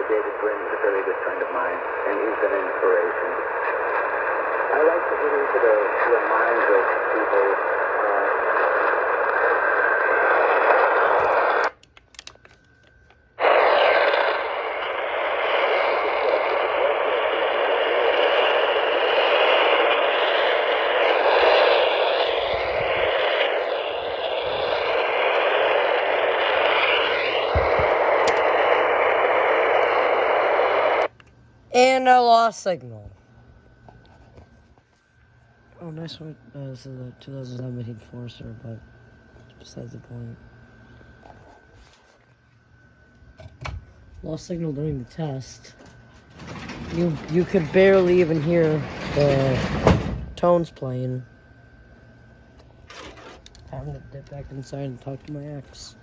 David Gwynn is a very good friend of mine, and he's an inspiration. I like to get into the minds of people. And I lost signal. Oh, nice one. This is a 2017 Forester, but besides the point. Lost signal during the test. You could barely even hear the tones playing. Time to dip back inside and talk to my ex.